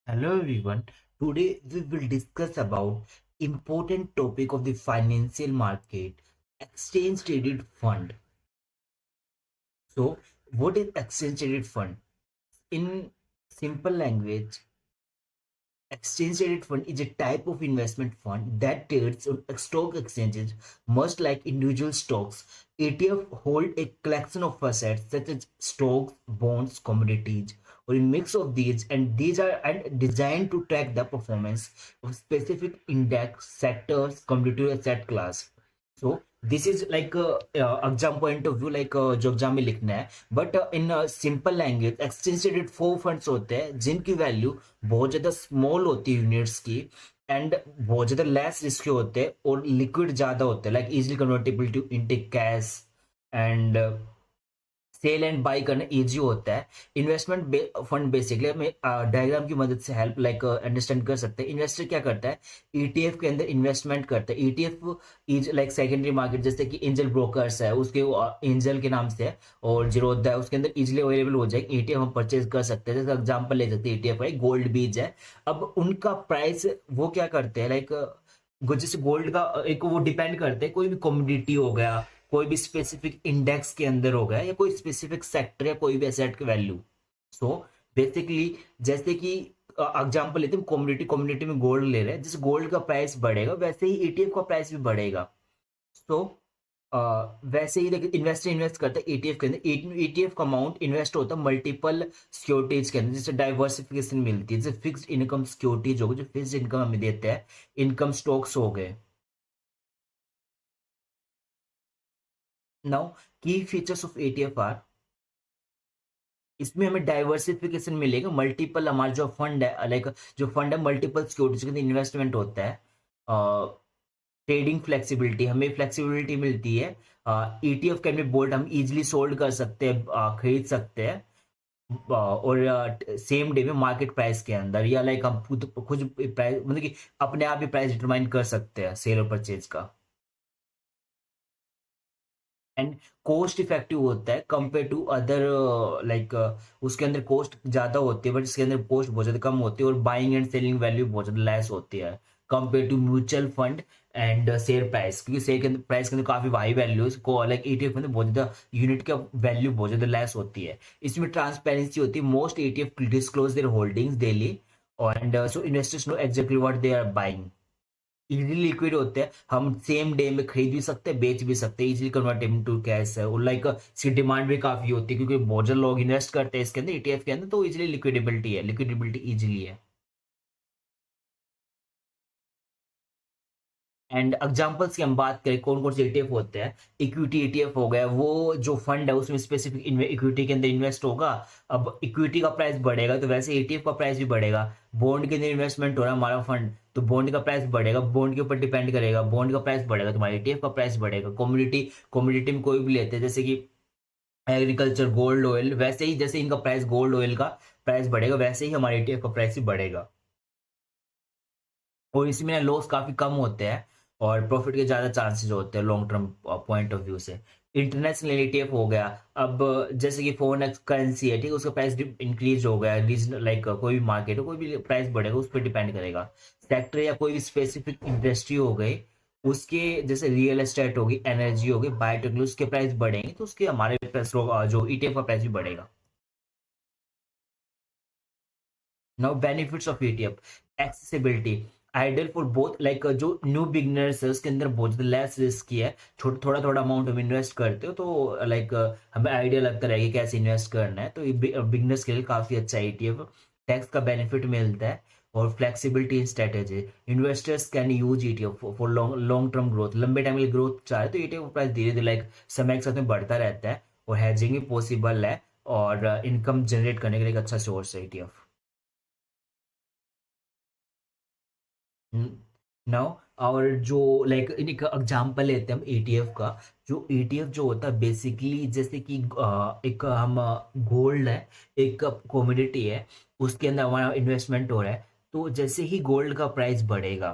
Hello everyone. Today we will discuss about important topic of the financial market, exchange traded fund. So, what is exchange traded fund? In simple language, exchange traded fund is a type of investment fund that trades on stock exchanges, much like individual stocks. ETF hold a collection of assets such as stocks, bonds, commodities, or a mix of these, and these are designed to track the performance of specific index sectors, commodity asset class. So this is like a exam point of view, like जो exam में लिखना है, but in simple language exchange traded four funds होते हैं जिनकी value बहुत ज्यादा small होती है यूनिट्स की, एंड बहुत ज्यादा लेस रिस्की होते हैं और लिक्विड ज्यादा होते हैं, like easily convertible to into cash, and sell and buy करना इजी होता है। इन्वेस्टमेंट फंड बेसिकली हमें डायग्राम की मदद से हेल्प लाइक अंडरस्टैंड कर सकते हैं। इन्वेस्टर क्या करता है, ईटीएफ के अंदर इन्वेस्टमेंट करता है। ETF is like secondary market, जैसे कि एंजल ब्रोकर्स है, उसके एंजल के नाम से है, और जीरोधा है, उसके अंदर इजिली अवेलेबल हो जाएगी। ईटीएफ हम परचेज कर सकते हैं। जैसे एग्जाम्पल ले सकते हैं, ईटीएफ है गोल्ड बीज है। अब उनका प्राइस वो क्या करते हैं, लाइक जैसे गोल्ड का एक वो डिपेंड करते हैं, कोई भी कमोडिटी हो गया, कोई भी स्पेसिफिक इंडेक्स के अंदर हो गया, या कोई स्पेसिफिक सेक्टर या कोई भी एसेट की वैल्यू। सो बेसिकली जैसे कि एग्जांपल लेते हैं, कम्युनिटी कम्युनिटी में गोल्ड ले रहे हैं, जैसे गोल्ड का प्राइस बढ़ेगा वैसे ही ईटीएफ का प्राइस भी बढ़ेगा। सो वैसे ही देखिए, इन्वेस्टर इन्वेस्ट करता है ईटीएफ के अंदर। ईटीएफ का अमाउंट इन्वेस्ट होता है मल्टीपल सिक्योरिटीज के अंदर, जिससे डाइवर्सिफिकेशन मिलती है। जैसे फिक्स्ड इनकम सिक्योरिटीज हो गई, जो फिक्स्ड इनकम हमें देते हैं, इनकम स्टॉक्स हो गए। नाउ की फीचर्स ऑफ ईटीएफ आर, इसमें हमें डाइवर्सिफिकेशन मिलेगा, मल्टीपल हमारा जो फंड है, लाइक जो फंड है मल्टीपल सिक्योरिटीज के अंदर इन्वेस्टमेंट होता है। ट्रेडिंग फ्लेक्सिबिलिटी, हमें फ्लेक्सिबिलिटी मिलती है। ईटीएफ कैन बी बोल्ड, हम इजिली सोल्ड कर सकते हैं, खरीद सकते हैं, और सेम डे में मार्केट प्राइस के अंदर, या लाइक हम खुद खुद प्राइस, मतलब कि अपने आप ही प्राइस डिटरमाइन कर सकते हैं सेल और परचेज का। एंड कॉस्ट इफेक्टिव होता है कंपेयर टू अदर, लाइक उसके अंदर कॉस्ट ज्यादा होती है बट इसके अंदर कॉस्ट बहुत ज्यादा कम होती है, और बाइंग एंड सेलिंग वैल्यू बहुत ज्यादा लेस होती है compare to mutual fund and share price, क्योंकि शेयर के अंदर प्राइस के अंदर काफी हाई वैल्यू को, लाइक ईटीएफ के अंदर बहुत ज्यादा यूनिट का वैल्यू बहुत ज्यादा लेस होती है। इसमें ट्रांसपेरेंसी होती है, most ETF disclose their holdings daily, and so investors know exactly what they are buying. Easily liquid होते हैं, हम सेम डे में खरीद भी सकते हैं, बेच भी सकते हैं, इजीली कन्वर्टेबल टू कैश है, और लाइक इसकी डिमांड भी काफी होती है क्योंकि बहुत ज्यादा लोग इन्वेस्ट करते हैं इसके अंदर, ईटीएफ के अंदर, तो इजीली लिक्विडेबिलिटी है, लिक्विडेबिलिटी इजीली है। एंड एग्जांपल्स की हम बात करें कौन कौन से ईटीएफ होते हैं, इक्विटी ईटीएफ हो गया, वो जो फंड है उसमें स्पेसिफिक इक्विटी के अंदर इन्वेस्ट होगा। अब इक्विटी का प्राइस बढ़ेगा तो वैसे ईटीएफ का प्राइस भी बढ़ेगा। बॉन्ड के अंदर इन्वेस्टमेंट हो रहा है हमारा फंड, तो बॉन्ड का प्राइस बढ़ेगा, बॉन्ड के ऊपर डिपेंड करेगा, बॉन्ड का प्राइस बढ़ेगा तो हमारा ईटीएफ का प्राइस बढ़ेगा। कमोडिटी, कमोडिटी में कोई भी लेते हैं, जैसे कि एग्रीकल्चर, गोल्ड ऑयल, वैसे ही जैसे इनका प्राइस, गोल्ड ऑयल का प्राइस बढ़ेगा वैसे ही हमारे ईटीएफ का प्राइस भी बढ़ेगा, और इसमें लॉस काफी कम होते हैं और प्रॉफिट के ज्यादा चांसेस होते हैं long term point of view से। इंटरनेशनल ईटीएफ हो गया, अब जैसे कि फॉरेन करेंसी है, ठीक है, उसका प्राइस इंक्रीज हो गया, रीजनल लाइक कोई भी मार्केट हो, कोई भी प्राइस बढ़ेगा उस पर डिपेंड करेगा। सेक्टर या कोई भी स्पेसिफिक इंडस्ट्री हो गई, उसके जैसे रियल एस्टेट होगी, एनर्जी होगी, बायोटेक्नोलॉजी, उसके प्राइस बढ़ेंगे तो उसके हमारे जो ईटीएफ का प्राइस भी बढ़ेगा। Now benefits of ETF, accessibility, ideal for both, like जो न्यू बिगनर्स है उसके अंदर बहुत लेस रिस्क है, छोटा थोड़ा थोड़ा अमाउंट हम इन्वेस्ट करते हो तो लाइक हमें आइडिया लगता रहेगा कैसे इन्वेस्ट करना है, तो ये बिगनर्स के लिए काफी अच्छा ईटीएफ। टैक्स का बेनिफिट मिलता है, और flexibility in strategy, investors can use ETF for long long term growth, लंबे टाइम के लिए ग्रोथ चाहे तो ईटीएफ प्राइस धीरे धीरे लाइक समय के साथ में बढ़ता रहता है, और हैजिंग भी पॉसिबल है, और इनकम जनरेट करने के लिए एक अच्छा सोर्स है ईटीएफ। नाउ, और जो लाइक एक एग्जांपल लेते हैं हम एटीएफ का, जो एटीएफ जो होता है बेसिकली जैसे कि एक हम गोल्ड है, एक कमोडिटी है, उसके अंदर हमारा इन्वेस्टमेंट हो रहा है, तो जैसे ही गोल्ड का प्राइस बढ़ेगा,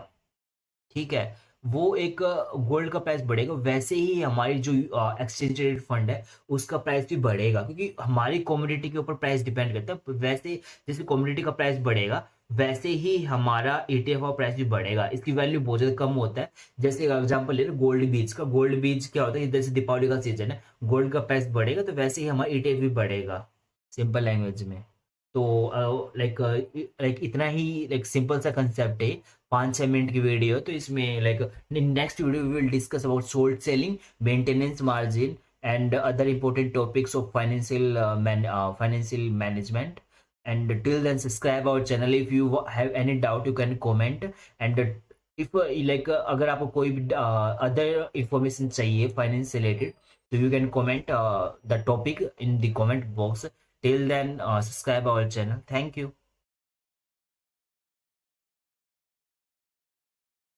ठीक है, वो एक गोल्ड का प्राइस बढ़ेगा वैसे ही हमारी जो एक्सचेंज ट्रेडेड फंड है उसका प्राइस भी बढ़ेगा, क्योंकि हमारी कमोडिटी के ऊपर प्राइस डिपेंड करता है, वैसे जैसे कमोडिटी का प्राइस बढ़ेगा वैसे ही हमारा ETF और प्राइस भी बढ़ेगा, इसकी वैल्यू बहुत ज़्यादा कम होता है। जैसे एग्जांपल ले लो गोल्ड बीज का, गोल्ड बीज क्या होता है, जैसे दीपावली का सीजन है, गोल्ड का प्राइस बढ़ेगा तो वैसे ही हमारा ETF भी बढ़ेगा, सिंपल लैंग्वेज में। तो लाइक इतना ही, लाइक सिंपल सा कंसेप्ट है, 5-6 मिनट की वीडियो। तो इसमें like next video we will discuss about short selling, maintenance margin and other important topics of financial management. And till then, subscribe our channel. If you have any doubt, you can comment. And if अगर आपको कोई भी other information चाहिए finance related, so you can comment the topic in the comment box. Till then, subscribe our channel. Thank you.